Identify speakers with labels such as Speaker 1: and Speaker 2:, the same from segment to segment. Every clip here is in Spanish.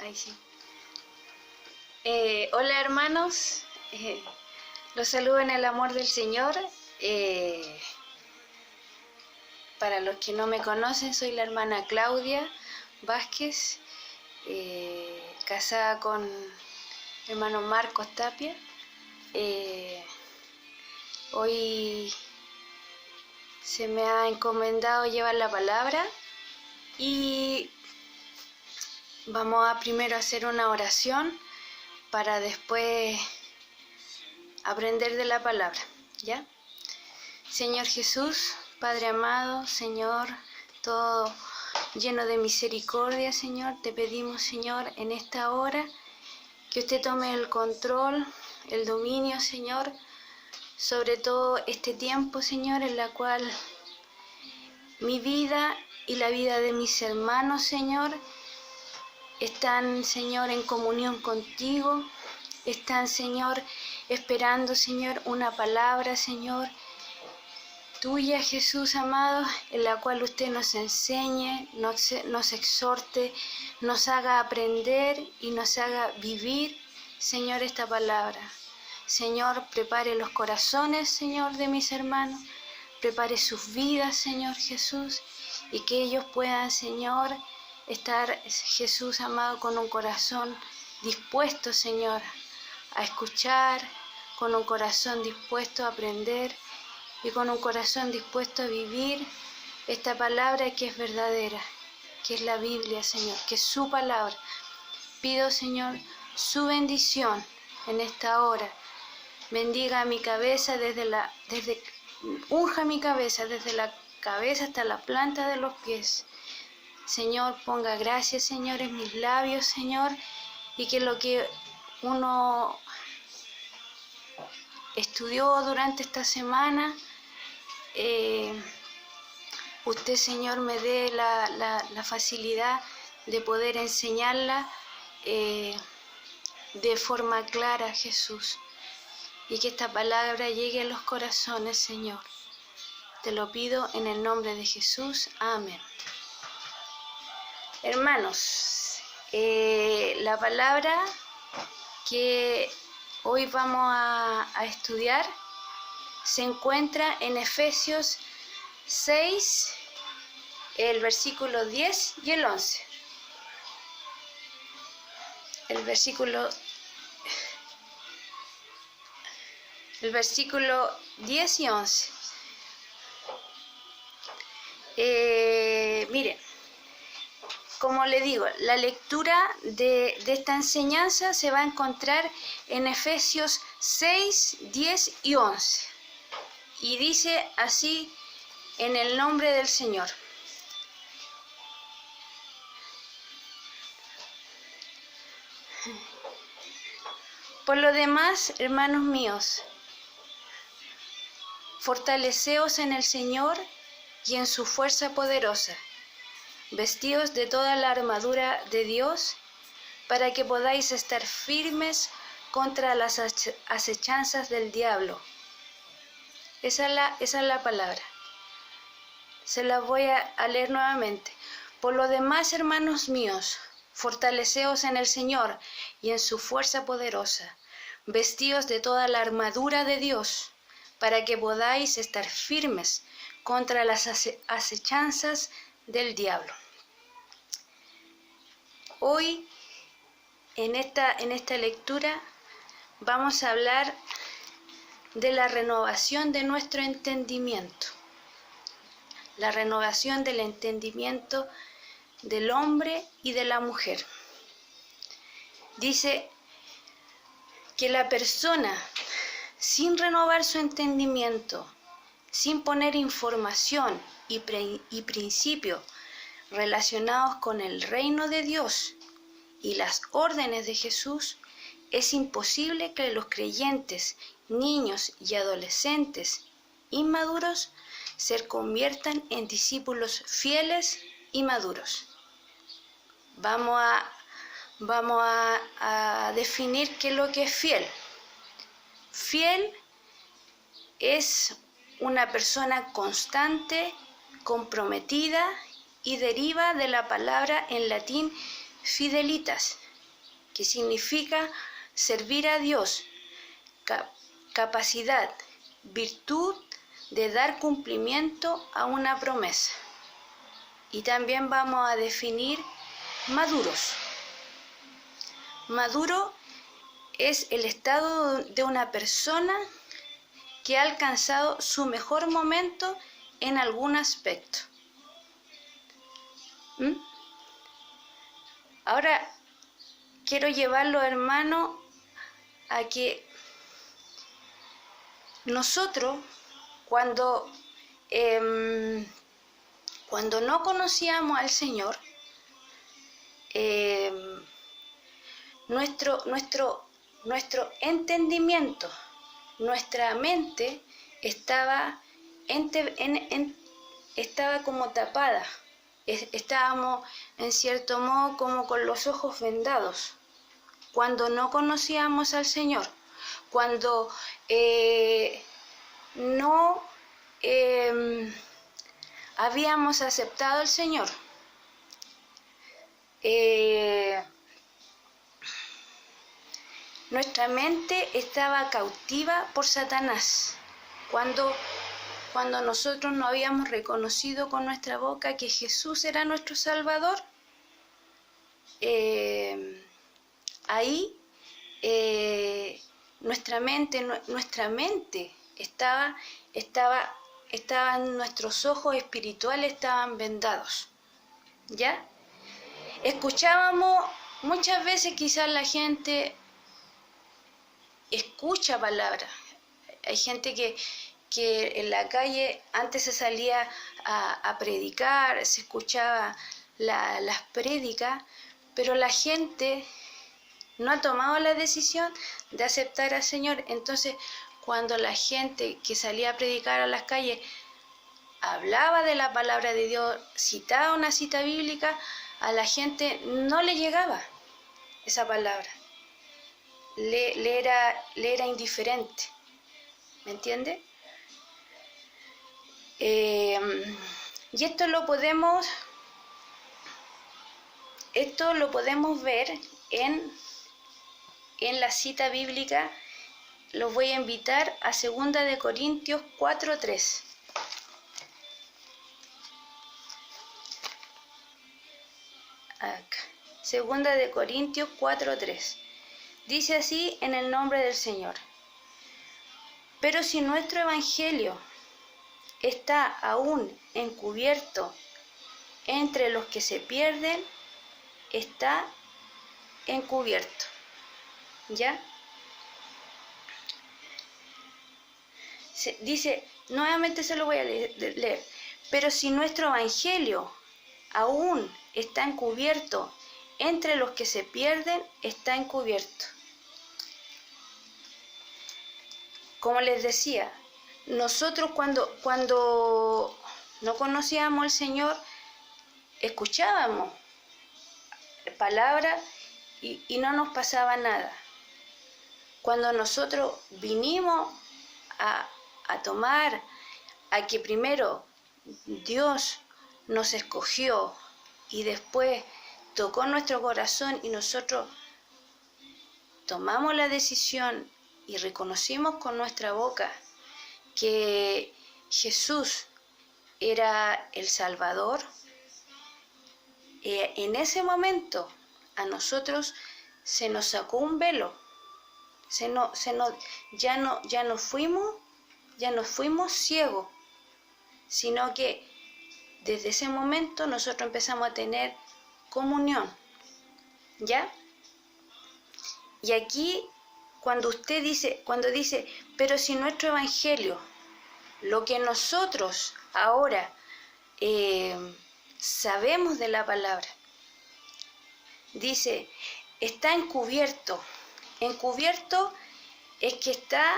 Speaker 1: Ahí sí. Hola hermanos, los saludo en el amor del Señor. Para los que no me conocen, soy la hermana Claudia Vázquez, casada con el hermano Marcos Tapia. Hoy se me ha encomendado llevar la palabra y vamos a primero hacer una oración para después aprender de la palabra, ¿ya? Señor Jesús, Padre amado, Señor, todo lleno de misericordia, Señor, te pedimos, Señor, en esta hora que usted tome el control, el dominio, Señor, sobre todo este tiempo, Señor, en la cual mi vida y la vida de mis hermanos, Señor, están, Señor, en comunión contigo, están, Señor, esperando, Señor, una palabra, Señor, tuya, Jesús amado, en la cual usted nos enseñe, nos exhorte, nos haga aprender y nos haga vivir, Señor, esta palabra. Señor, prepare los corazones, Señor, de mis hermanos, prepare sus vidas, Señor Jesús, y que ellos puedan, Señor, estar, Jesús amado, con un corazón dispuesto, Señor, a escuchar, con un corazón dispuesto a aprender y con un corazón dispuesto a vivir esta palabra que es verdadera, que es la Biblia, Señor, que es su palabra. Pido, Señor, su bendición en esta hora. Bendiga mi cabeza unja mi cabeza desde la cabeza hasta la planta de los pies. Señor, ponga gracia, Señor, en mis labios, Señor, y que lo que uno estudió durante esta semana, usted, Señor, me dé la facilidad de poder enseñarla de forma clara, Jesús, y que esta palabra llegue a los corazones, Señor. Te lo pido en el nombre de Jesús. Amén. Hermanos, la palabra que hoy vamos a estudiar se encuentra en Efesios 6, el versículo 10 y el 11. El versículo 10 y 11. Miren, como le digo, la lectura de esta enseñanza se va a encontrar en Efesios 6, 10 y 11. Y dice así en el nombre del Señor. Por lo demás, hermanos míos, fortaleceos en el Señor y en su fuerza poderosa. Vestíos de toda la armadura de Dios, para que podáis estar firmes contra las acechanzas del diablo. Esa es la palabra. Se la voy a leer nuevamente. Por lo demás, hermanos míos, fortaleceos en el Señor y en su fuerza poderosa. Vestíos de toda la armadura de Dios, para que podáis estar firmes contra las acechanzas del diablo. Hoy, en esta lectura, vamos a hablar de la renovación de nuestro entendimiento. La renovación del entendimiento del hombre y de la mujer. Dice que la persona, sin renovar su entendimiento, sin poner información y principios relacionados con el reino de Dios y las órdenes de Jesús, es imposible que los creyentes, niños y adolescentes inmaduros se conviertan en discípulos fieles y maduros. Vamos a definir qué es lo que es fiel. Fiel es una persona constante, comprometida y deriva de la palabra en latín fidelitas, que significa servir a Dios, capacidad, virtud de dar cumplimiento a una promesa. Y también vamos a definir maduros. Maduro es el estado de una persona que ha alcanzado su mejor momento en algún aspecto. Ahora quiero llevarlo, hermano, a que nosotros cuando no conocíamos al Señor, nuestro entendimiento, nuestra mente estaba como tapada. Estábamos en cierto modo como con los ojos vendados cuando no conocíamos al Señor, cuando no habíamos aceptado al Señor. Nuestra mente estaba cautiva por Satanás cuando nosotros no habíamos reconocido con nuestra boca que Jesús era nuestro Salvador. Ahí nuestra mente estaban, nuestros ojos espirituales estaban vendados, ¿ya? Escuchábamos, muchas veces quizás la gente escucha palabras. Hay gente que en la calle antes se salía a predicar, se escuchaba las prédicas, pero la gente no ha tomado la decisión de aceptar al Señor. Entonces, cuando la gente que salía a predicar a las calles hablaba de la palabra de Dios, citaba una cita bíblica, a la gente no le llegaba esa palabra. Le era indiferente. ¿Me entiende? Y esto lo podemos ver en la cita bíblica. Los voy a invitar a 2 de Corintios 4:3. Acá. 2 de Corintios 4:3. Dice así en el nombre del Señor: pero si nuestro evangelio está aún encubierto entre los que se pierden, está encubierto. ¿Ya? Dice, nuevamente se lo voy a leer. Pero si nuestro evangelio aún está encubierto entre los que se pierden, está encubierto. Como les decía, nosotros cuando no conocíamos al Señor, escuchábamos palabras y no nos pasaba nada. Cuando nosotros vinimos a tomar, a que primero Dios nos escogió y después tocó nuestro corazón y nosotros tomamos la decisión y reconocimos con nuestra boca que Jesús era el Salvador, en ese momento a nosotros se nos sacó un velo, ya no fuimos ciegos, sino que desde ese momento nosotros empezamos a tener comunión, ¿ya? Y aquí cuando dice, pero si nuestro evangelio, lo que nosotros ahora sabemos de la palabra, dice, está encubierto. Encubierto es que está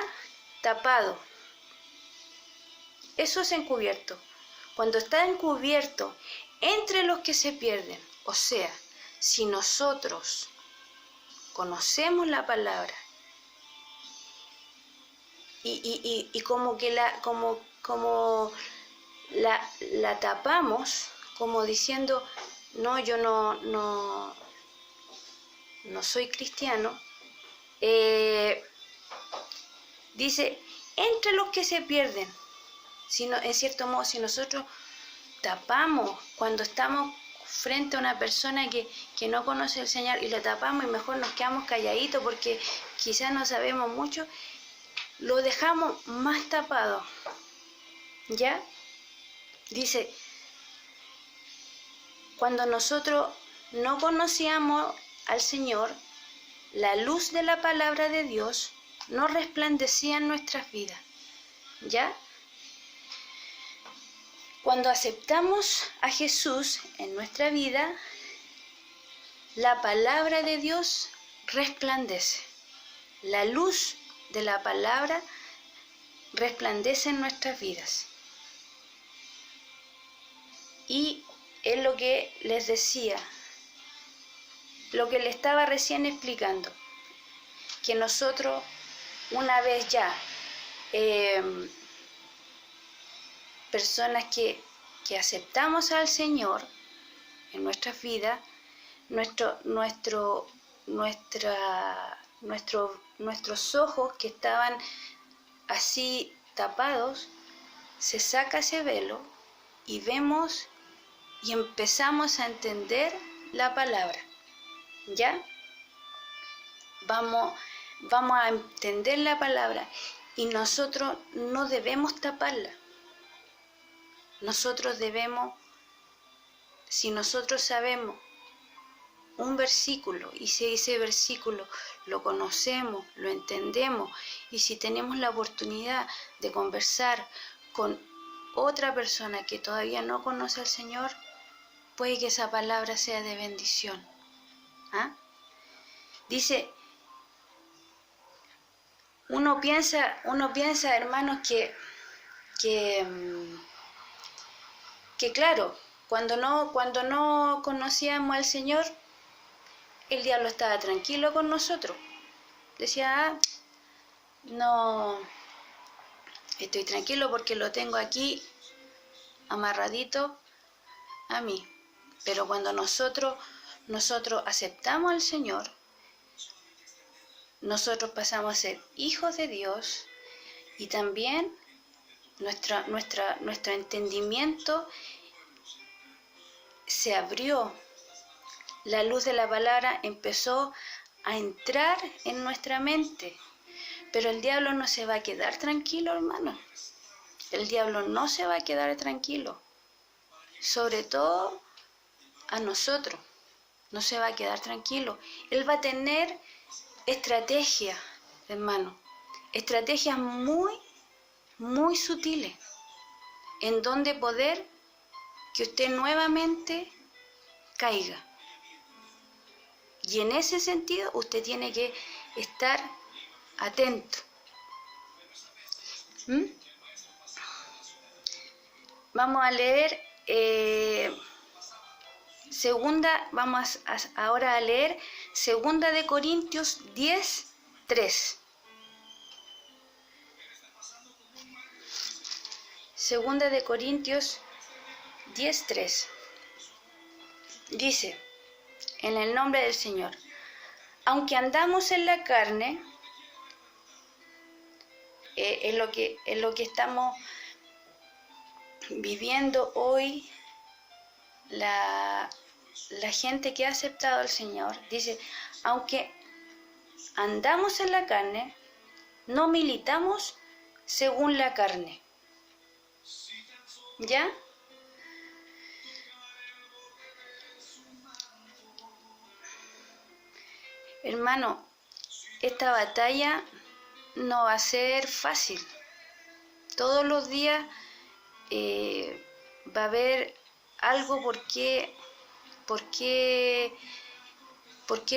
Speaker 1: tapado. Eso es encubierto. Cuando está encubierto entre los que se pierden, o sea, si nosotros conocemos la palabra y como que la tapamos, como diciendo, no, yo no no soy cristiano, dice, entre los que se pierden, en cierto modo, si nosotros tapamos cuando estamos frente a una persona que no conoce al Señor y le tapamos y mejor nos quedamos calladitos porque quizás no sabemos mucho, lo dejamos más tapado, ¿ya? Dice, cuando nosotros no conocíamos al Señor, la luz de la palabra de Dios no resplandecía en nuestras vidas, ¿ya? Cuando aceptamos a Jesús en nuestra vida, la palabra de Dios resplandece. La luz de la palabra resplandece en nuestras vidas. Y es lo que les decía, lo que le estaba recién explicando, que nosotros una vez ya, personas que aceptamos al Señor en nuestras vidas, nuestros ojos que estaban así tapados, se saca ese velo y vemos y empezamos a entender la palabra, ¿ya? Vamos a entender la palabra y nosotros no debemos taparla. Nosotros debemos, si nosotros sabemos un versículo y si ese versículo lo conocemos, lo entendemos y si tenemos la oportunidad de conversar con otra persona que todavía no conoce al Señor, puede que esa palabra sea de bendición. ¿Ah? Dice, uno piensa, hermanos, que claro, cuando no conocíamos al Señor, el diablo estaba tranquilo con nosotros. Decía, no, estoy tranquilo porque lo tengo aquí amarradito a mí. Pero cuando nosotros aceptamos al Señor, nosotros pasamos a ser hijos de Dios y también nuestro entendimiento se abrió. La luz de la palabra empezó a entrar en nuestra mente. Pero el diablo no se va a quedar tranquilo, hermano. El diablo no se va a quedar tranquilo. Sobre todo a nosotros. No se va a quedar tranquilo. Él va a tener estrategias, hermano. Estrategias muy, muy sutiles. En donde poder que usted nuevamente caiga. Y en ese sentido usted tiene que estar atento. Vamos a leer ahora a leer 2 de Corintios 10:3. 2 de Corintios 10:3. Dice, en el nombre del Señor, aunque andamos en la carne, es lo que estamos viviendo hoy, la gente que ha aceptado al Señor, dice, aunque andamos en la carne, no militamos según la carne. ¿Ya? Hermano, esta batalla no va a ser fácil. Todos los días va a haber algo por qué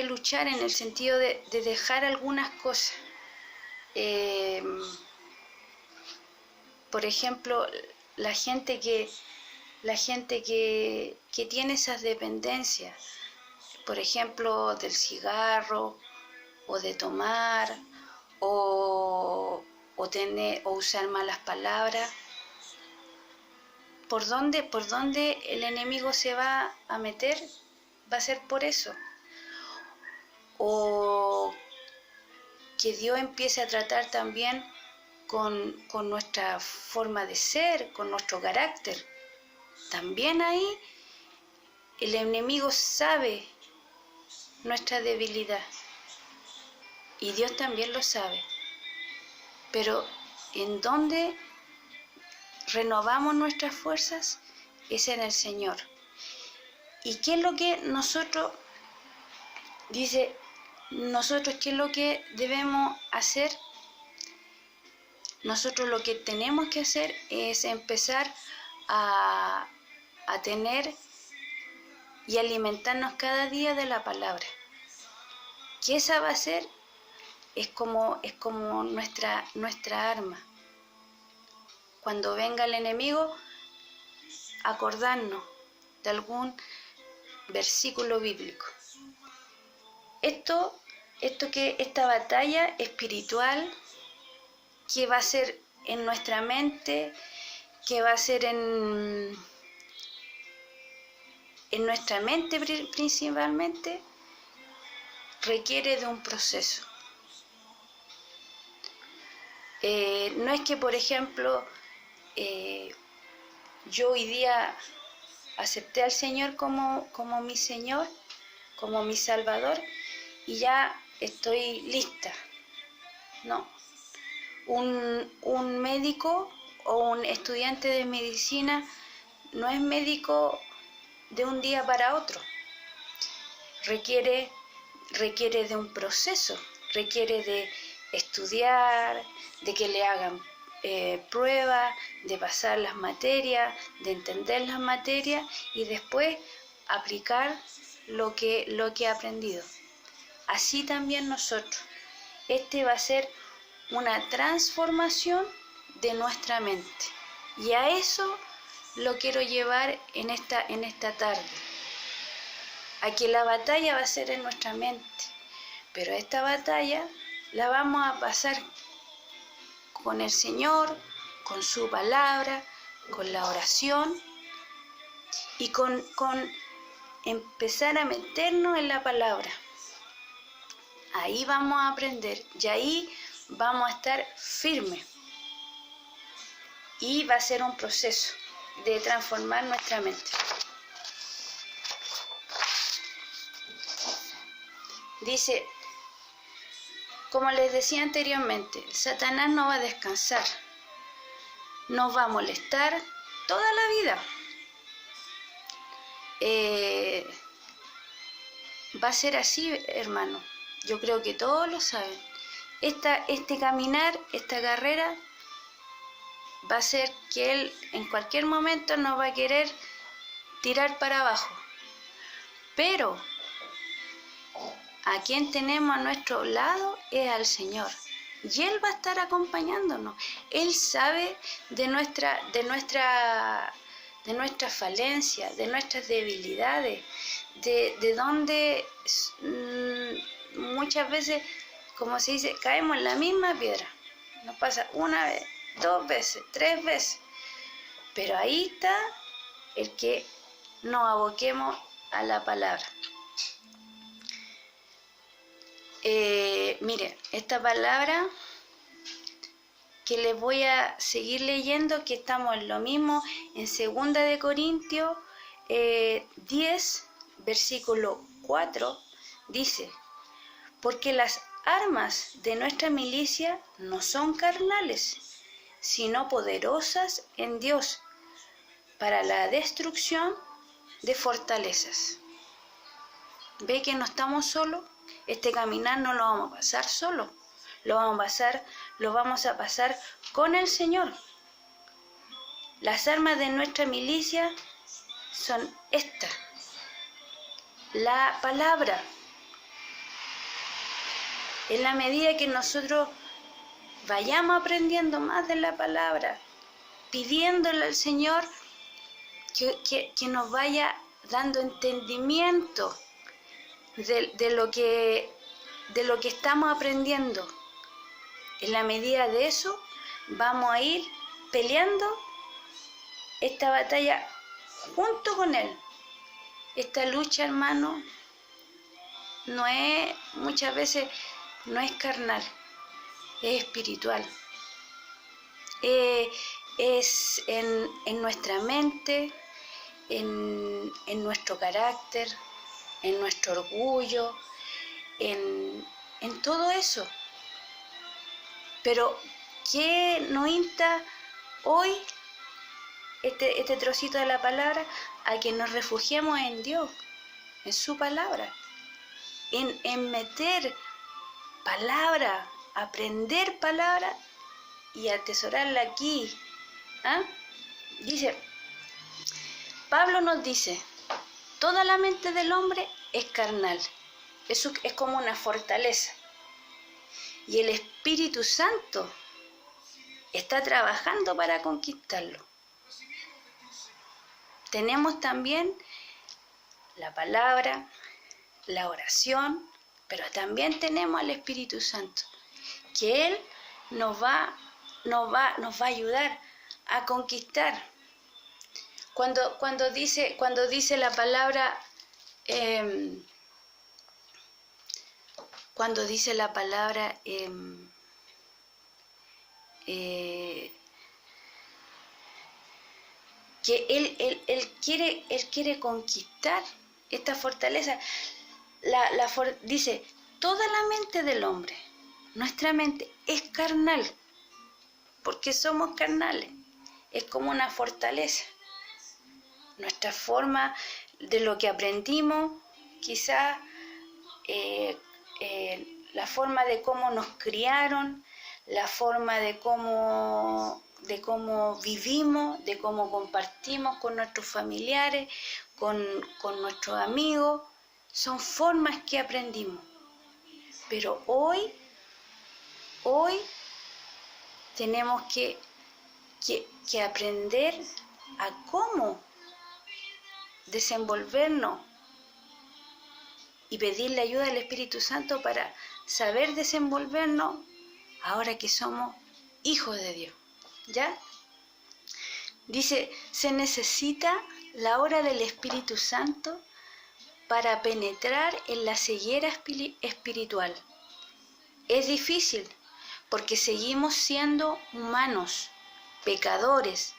Speaker 1: luchar, en el sentido de dejar algunas cosas. Por ejemplo, la gente que tiene esas dependencias, por ejemplo, del cigarro, o de tomar, o usar malas palabras. ¿Por dónde el enemigo se va a meter? Va a ser por eso. o que Dios empiece a tratar también con nuestra forma de ser, con nuestro carácter. También ahí el enemigo sabe nuestra debilidad y Dios también lo sabe. Pero en donde renovamos nuestras fuerzas es en el Señor. ¿Y qué es lo que nosotros, dice, nosotros qué es lo que debemos hacer? Nosotros lo que tenemos que hacer es empezar a tener y alimentarnos cada día de la palabra. Que esa va a ser, es como nuestra arma. Cuando venga el enemigo, acordarnos de algún versículo bíblico. Esta batalla espiritual que va a ser en nuestra mente, que va a ser en nuestra mente principalmente, requiere de un proceso. No es que, por ejemplo, yo hoy día acepté al Señor como mi Señor, como mi Salvador, y ya estoy lista. No. Un médico o un estudiante de medicina no es médico de un día para otro. Requiere de un proceso, requiere de estudiar, de que le hagan pruebas, de pasar las materias, de entender las materias y después aplicar lo que ha aprendido. Así también nosotros. Va a ser una transformación de nuestra mente. Y a eso lo quiero llevar en esta tarde. A que la batalla va a ser en nuestra mente. Pero esta batalla la vamos a pasar con el Señor, con su palabra, con la oración y con empezar a meternos en la palabra. Ahí vamos a aprender y ahí vamos a estar firmes. Y va a ser un proceso de transformar nuestra mente. Dice, como les decía anteriormente, Satanás no va a descansar, nos va a molestar toda la vida. Va a ser así, hermano. Yo creo que todos lo saben. Este caminar, esta carrera, va a ser que él en cualquier momento nos va a querer tirar para abajo. Pero a quien tenemos a nuestro lado es al Señor. Y Él va a estar acompañándonos. Él sabe de nuestra falencia, de nuestras debilidades, de donde muchas veces, como se dice, caemos en la misma piedra. Nos pasa una vez, 2 veces, 3 veces. Pero ahí está el que nos aboquemos a la palabra. Mire, esta palabra que les voy a seguir leyendo, que estamos en lo mismo en 2 de Corintios 10, versículo 4, dice: porque las armas de nuestra milicia no son carnales, sino poderosas en Dios para la destrucción de fortalezas. ¿Ve que no estamos solos? Este caminar no lo vamos a pasar solo, lo vamos a pasar con el Señor. Las armas de nuestra milicia son estas: la palabra. En la medida que nosotros vayamos aprendiendo más de la palabra, pidiéndole al Señor que nos vaya dando entendimiento de lo que estamos aprendiendo. En la medida de eso, vamos a ir peleando esta batalla junto con Él. Esta lucha, hermano, muchas veces no es carnal, es espiritual. Es en nuestra mente, en nuestro carácter, en nuestro orgullo, en todo eso. Pero ¿qué nos insta hoy este trocito de la palabra? A que nos refugiemos en Dios, en su palabra, en meter palabra, aprender palabra y atesorarla aquí. ¿Ah? Dice, Pablo nos dice, toda la mente del hombre es carnal, eso es como una fortaleza. Y el Espíritu Santo está trabajando para conquistarlo. Tenemos también la palabra, la oración, pero también tenemos al Espíritu Santo, que Él nos va a ayudar a conquistar. Cuando dice la palabra, que él quiere conquistar esta fortaleza. Dice, toda la mente del hombre, nuestra mente es carnal, porque somos carnales, es como una fortaleza. Nuestra forma de lo que aprendimos, quizás la forma de cómo nos criaron, la forma de cómo vivimos, de cómo compartimos con nuestros familiares, con nuestros amigos, son formas que aprendimos. Pero hoy tenemos que aprender a cómo desenvolvernos y pedirle ayuda al Espíritu Santo para saber desenvolvernos ahora que somos hijos de Dios. ¿Ya? Dice, se necesita la obra del Espíritu Santo para penetrar en la ceguera espiritual. Es difícil porque seguimos siendo humanos, pecadores,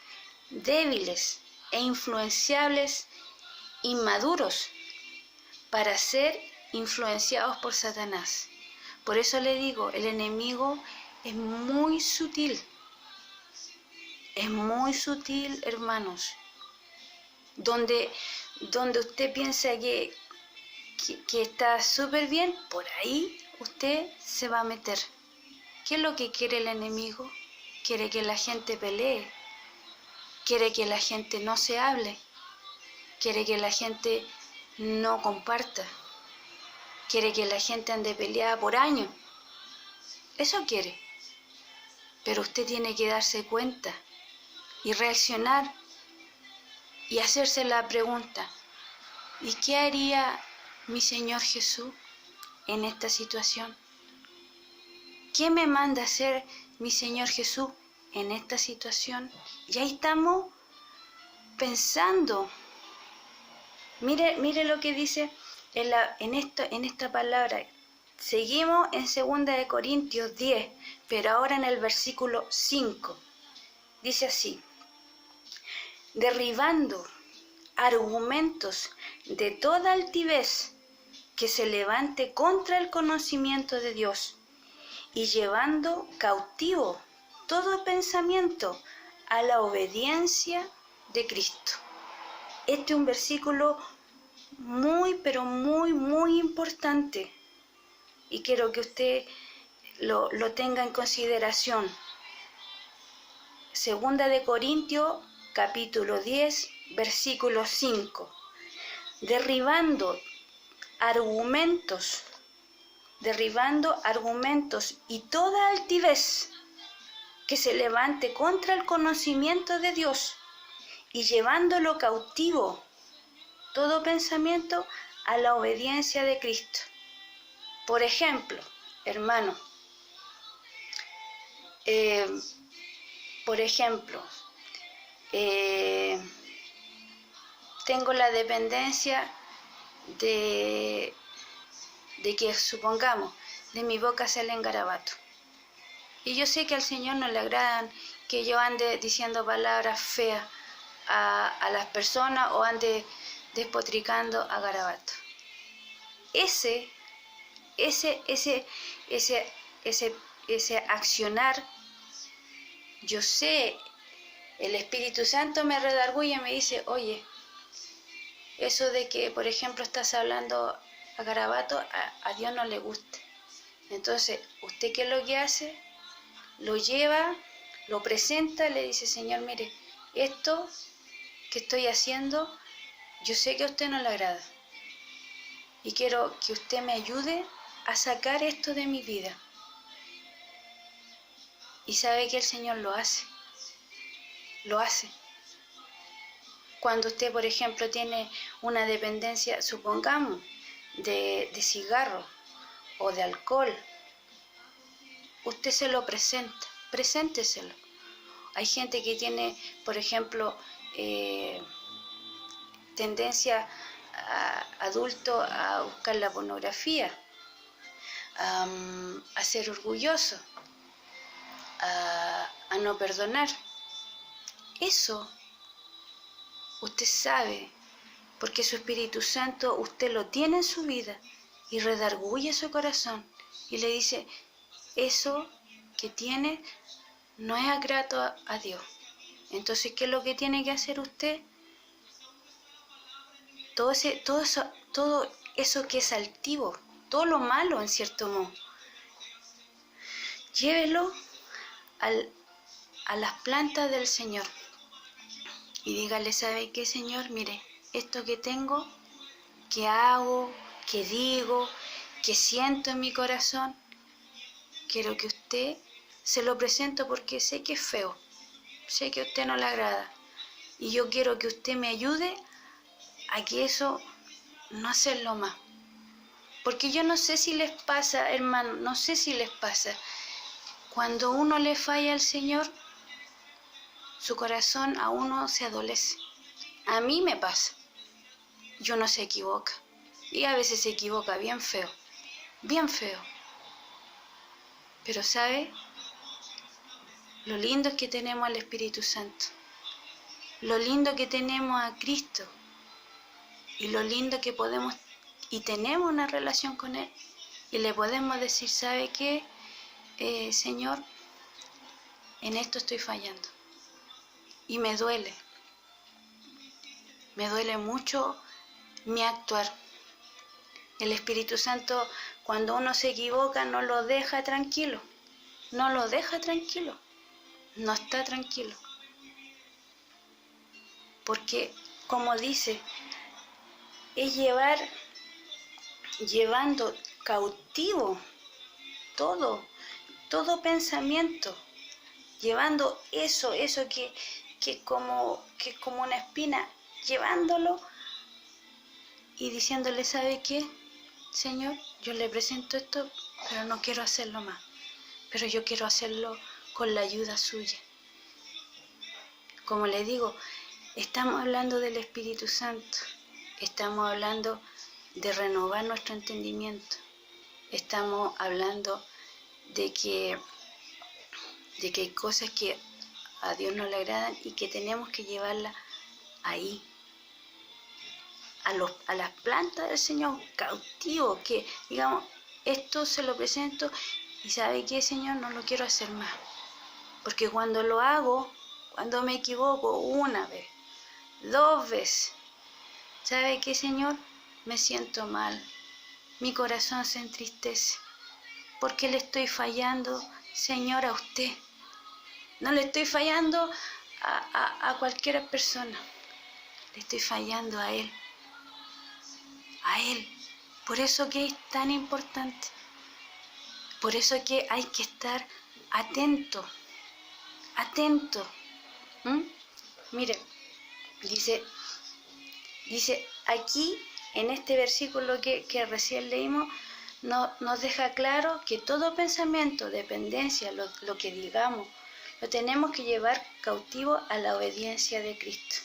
Speaker 1: débiles e influenciables, inmaduros para ser influenciados por Satanás. Por eso le digo, el enemigo es muy sutil. Es muy sutil, hermanos. Donde usted piensa que está súper bien, por ahí usted se va a meter. ¿Qué es lo que quiere el enemigo? Quiere que la gente pelee. Quiere que la gente no se hable. Quiere que la gente no comparta. Quiere que la gente ande peleada por años. Eso quiere. Pero usted tiene que darse cuenta y reaccionar y hacerse la pregunta, ¿y qué haría mi Señor Jesús en esta situación? ¿Qué me manda a hacer mi Señor Jesús en esta situación? Y ahí estamos pensando. Mire lo que dice en esta palabra. Seguimos en 2 Corintios 10, pero ahora en el versículo 5. Dice así, derribando argumentos de toda altivez que se levante contra el conocimiento de Dios y llevando cautivo todo pensamiento a la obediencia de Cristo. Este es un versículo muy, pero muy, muy importante y quiero que usted lo tenga en consideración. 2 Corintios, capítulo 10, versículo 5. Derribando argumentos y toda altivez que se levante contra el conocimiento de Dios y llevándolo cautivo todo pensamiento a la obediencia de Cristo. Por ejemplo, hermano, tengo la dependencia de de que, supongamos, de mi boca salen garabatos. Y yo sé que al Señor no le agradan que yo ande diciendo palabras feas a las personas o ande despotricando a garabatos. Ese accionar, yo sé, el Espíritu Santo me redarguye y me dice, oye, eso de que, por ejemplo, estás hablando a garabato, a Dios no le gusta. Entonces, ¿usted qué es lo que hace? Lo lleva, lo presenta, le dice, Señor, mire, esto que estoy haciendo, yo sé que a usted no le agrada. Y quiero que usted me ayude a sacar esto de mi vida. Y sabe que el Señor lo hace. Lo hace. Cuando usted, por ejemplo, tiene una dependencia, supongamos, de cigarro o de alcohol, usted se lo presenta, presénteselo. Hay gente que tiene, por ejemplo, tendencia adulto a buscar la pornografía, a ser orgulloso, a no perdonar. Eso usted sabe, porque su Espíritu Santo usted lo tiene en su vida y redarguye su corazón y le dice, eso que tiene no es grato a Dios. Entonces, ¿qué es lo que tiene que hacer usted? Todo eso que es altivo, todo lo malo en cierto modo, llévelo a las plantas del Señor y dígale, ¿sabe qué, Señor? Mire, esto que tengo, que hago, que digo, que siento en mi corazón, quiero que usted se lo presento porque sé que es feo, sé que a usted no le agrada y yo quiero que usted me ayude a que eso no hacerlo más. Porque yo no sé si les pasa, hermano, no sé si les pasa, cuando uno le falla al Señor, su corazón a uno se adolece. A mí me pasa, y uno se equivoca, y a veces se equivoca bien feo, bien feo. Pero ¿sabe? Lo lindo es que tenemos al Espíritu Santo, lo lindo que tenemos a Cristo, y lo lindo que podemos, y tenemos una relación con Él, y le podemos decir, ¿sabe qué? Señor, en esto estoy fallando, y me duele mucho mi actuar. El Espíritu Santo, cuando uno se equivoca, no lo deja tranquilo, no lo deja tranquilo, no está tranquilo. Porque, como dice, es llevando cautivo todo pensamiento, llevando eso que es como una espina, llevándolo y diciéndole, ¿sabe qué? Señor, yo le presento esto, pero no quiero hacerlo más, pero yo quiero hacerlo con la ayuda suya. Como le digo, estamos hablando del Espíritu Santo, estamos hablando de renovar nuestro entendimiento, estamos hablando de que hay cosas que a Dios no le agradan y que tenemos que llevarlas ahí, a las plantas del Señor, cautivo, que digamos, esto se lo presento y ¿sabe qué, Señor? No lo quiero hacer más, porque cuando lo hago, cuando me equivoco una vez, 2 veces, ¿sabe qué, Señor? Me siento mal, mi corazón se entristece, porque le estoy fallando, Señor, a usted. No le estoy fallando a cualquier persona, le estoy fallando a Él. A Él. Por eso que es tan importante. Por eso que hay que estar atento. Atento. Mire, dice aquí, en este versículo que recién leímos, nos deja claro que todo pensamiento, dependencia, lo que digamos, lo tenemos que llevar cautivo a la obediencia de Cristo.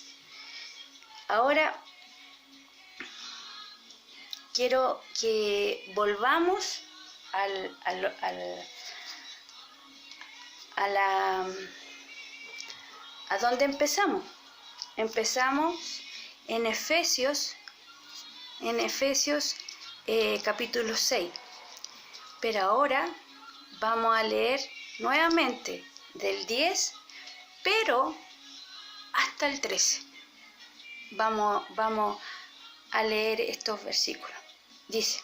Speaker 1: Ahora, quiero que volvamos a donde empezamos. Empezamos en Efesios capítulo 6. Pero ahora vamos a leer nuevamente del 10, pero hasta el 13. Vamos a leer estos versículos. Dice,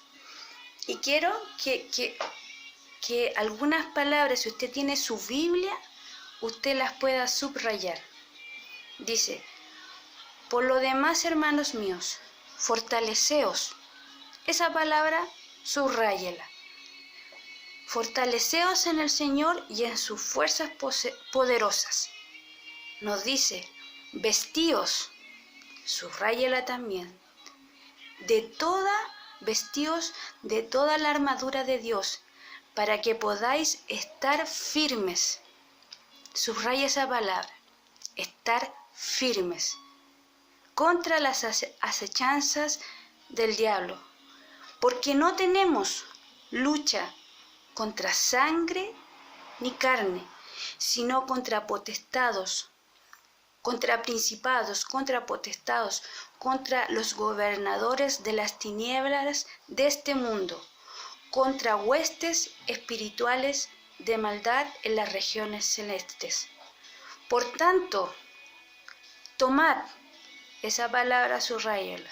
Speaker 1: y quiero que algunas palabras, si usted tiene su Biblia, usted las pueda subrayar. Dice, por lo demás, hermanos míos, fortaleceos. Esa palabra, subráyela. Fortaleceos en el Señor y en sus fuerzas poderosas. Nos dice, vestíos, subráyela también, vestíos de toda la armadura de Dios, para que podáis estar firmes. Subraya esa palabra, estar firmes contra las acechanzas del diablo, porque no tenemos lucha contra sangre ni carne, sino contra potestados, contra principados, contra potestados, contra los gobernadores de las tinieblas de este mundo, contra huestes espirituales de maldad en las regiones celestes. Por tanto, tomad, esa palabra subráyala,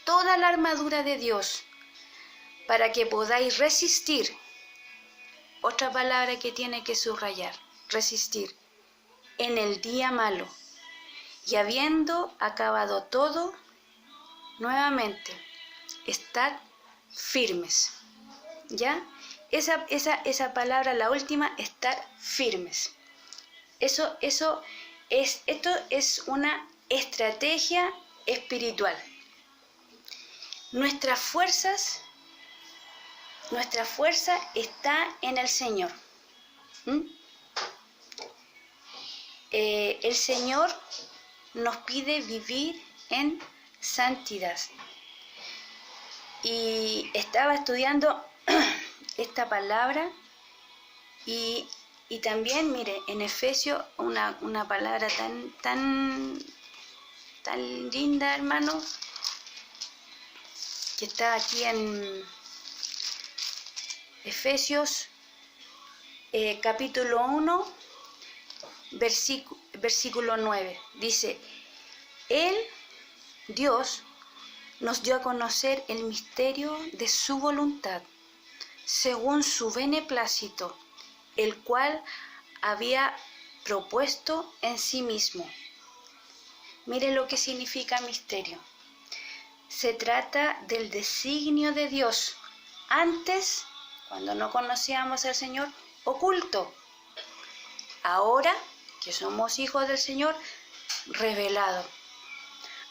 Speaker 1: toda la armadura de Dios, para que podáis resistir. Otra palabra que tiene que subrayar, resistir, en el día malo. Y habiendo acabado todo, nuevamente, estad firmes. ¿Ya? Esa palabra, la última, estar firmes. Esto es una estrategia espiritual. Nuestra fuerza está en el Señor. El Señor nos pide vivir en santidad. Y estaba estudiando esta palabra y también, mire, en Efesios una palabra tan linda, hermano, que está aquí en Efesios capítulo 1, versículo 9. Dice, Él, Dios, nos dio a conocer el misterio de su voluntad, según su beneplácito, el cual había propuesto en sí mismo. Mire lo que significa misterio. Se trata del designio de Dios, antes, cuando no conocíamos al Señor, oculto. Ahora, que somos hijos del Señor, revelado,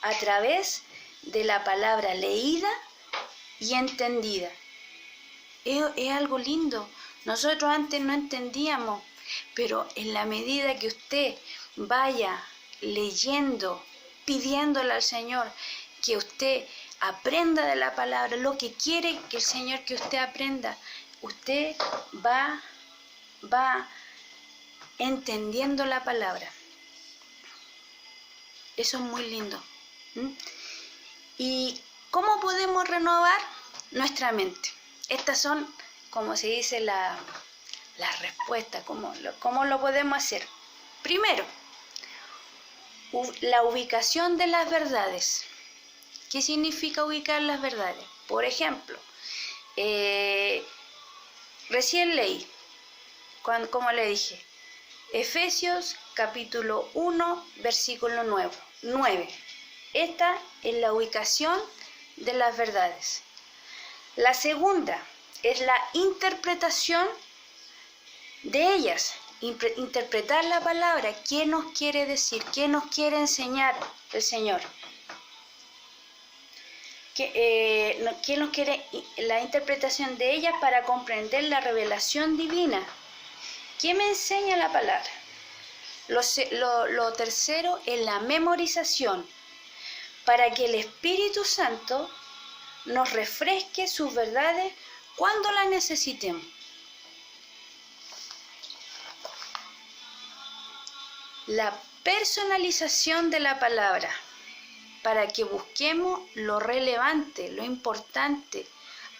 Speaker 1: a través de la palabra leída y entendida. Es algo lindo. Nosotros antes no entendíamos, pero en la medida que usted vaya leyendo, pidiéndole al Señor que usted aprenda de la palabra, lo que quiere que el Señor que usted aprenda, usted va entendiendo la palabra. Eso es muy lindo. ¿Y cómo podemos renovar nuestra mente? Estas son, como se dice, las respuestas. ¿Cómo lo podemos hacer? Primero, la ubicación de las verdades. ¿Qué significa ubicar las verdades? Por ejemplo, recién leí, como le dije, Efesios capítulo 1, versículo 9. Esta es la ubicación de las verdades. La segunda es la interpretación de ellas. Interpretar la palabra. ¿Qué nos quiere decir? ¿Qué nos quiere enseñar el Señor? ¿Qué nos quiere? La interpretación de ellas para comprender la revelación divina. ¿Qué me enseña la palabra? Lo tercero es la memorización, para que el Espíritu Santo nos refresque sus verdades cuando las necesitemos. La personalización de la palabra, para que busquemos lo relevante, lo importante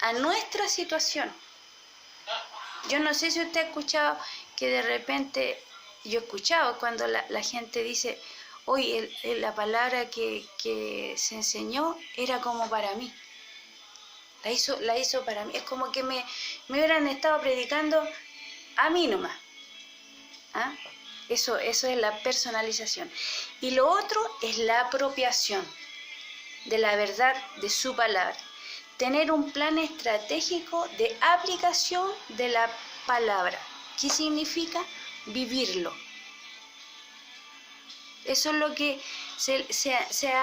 Speaker 1: a nuestra situación. Yo no sé si usted ha escuchado que de repente, yo he escuchado cuando la gente dice, hoy la palabra que se enseñó era como para mí. La hizo para mí. Es como que me hubieran estado predicando a mí nomás. ¿Ah? Eso es la personalización. Y lo otro es la apropiación de la verdad de su palabra. Tener un plan estratégico de aplicación de la palabra. ¿Qué significa? Vivirlo. Eso es lo que se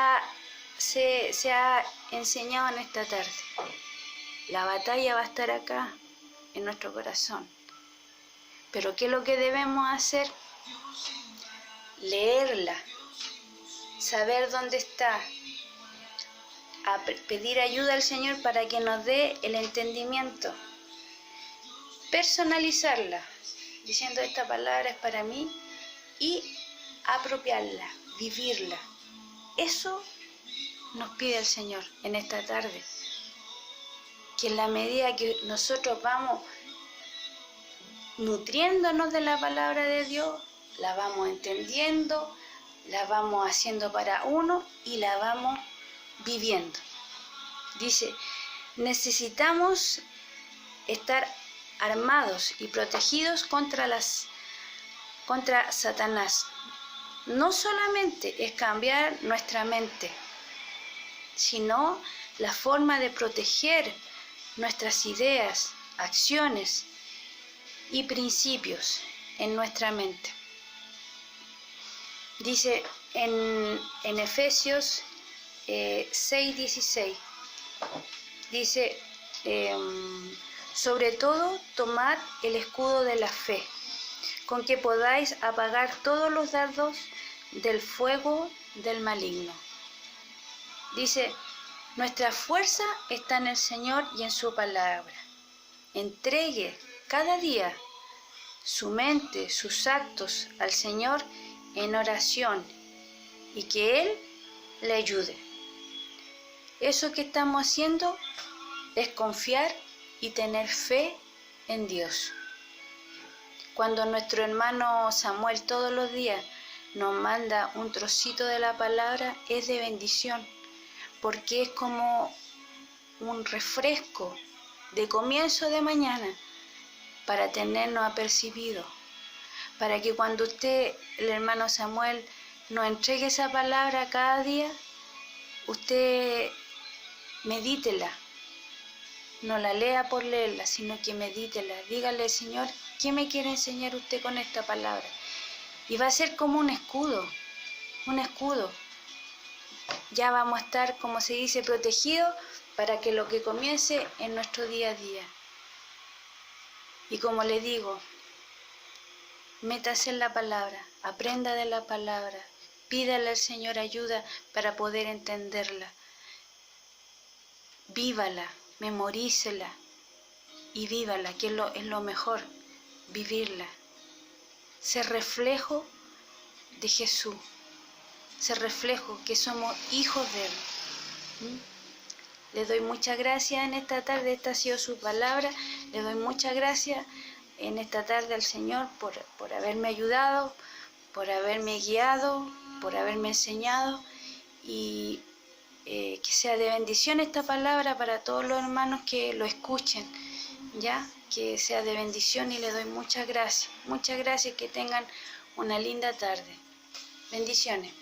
Speaker 1: ha enseñado en esta tarde. La batalla va a estar acá, en nuestro corazón. Pero ¿qué es lo que debemos hacer? Leerla, saber dónde está, pedir ayuda al Señor para que nos dé el entendimiento, personalizarla, diciendo esta palabra es para mí, y apropiarla, vivirla. Eso nos pide el Señor en esta tarde, que en la medida que nosotros vamos nutriéndonos de la palabra de Dios, la vamos entendiendo, la vamos haciendo para uno y la vamos viviendo. Dice, necesitamos estar armados y protegidos contra Satanás. No solamente es cambiar nuestra mente, sino la forma de proteger nuestras ideas, acciones y principios en nuestra mente. Dice en Efesios 6:16, dice, sobre todo tomad el escudo de la fe, con que podáis apagar todos los dardos del fuego del maligno. Dice, nuestra fuerza está en el Señor y en su palabra. Entregue cada día su mente, sus actos al Señor en oración y que Él le ayude. Eso que estamos haciendo es confiar y tener fe en Dios. Cuando nuestro hermano Samuel todos los días nos manda un trocito de la palabra, es de bendición, porque es como un refresco de comienzo de mañana para tenernos apercibidos, para que cuando usted, el hermano Samuel, nos entregue esa palabra cada día, usted medítela, no la lea por leerla, sino que medítela, dígale, Señor, ¿qué me quiere enseñar usted con esta palabra? Y va a ser como un escudo, ya vamos a estar, como se dice, protegidos para que lo que comience en nuestro día a día. Y como le digo, métase en la palabra, aprenda de la palabra, pídale al Señor ayuda para poder entenderla. Vívala, memorícela y vívala, que es lo mejor, vivirla. Ser reflejo de Jesús, ser reflejo que somos hijos de Él. Le doy muchas gracias en esta tarde, esta ha sido su palabra. Le doy muchas gracias en esta tarde al Señor por haberme ayudado, por haberme guiado, por haberme enseñado, y que sea de bendición esta palabra para todos los hermanos que lo escuchen, ya, que sea de bendición, y le doy muchas gracias, que tengan una linda tarde. Bendiciones.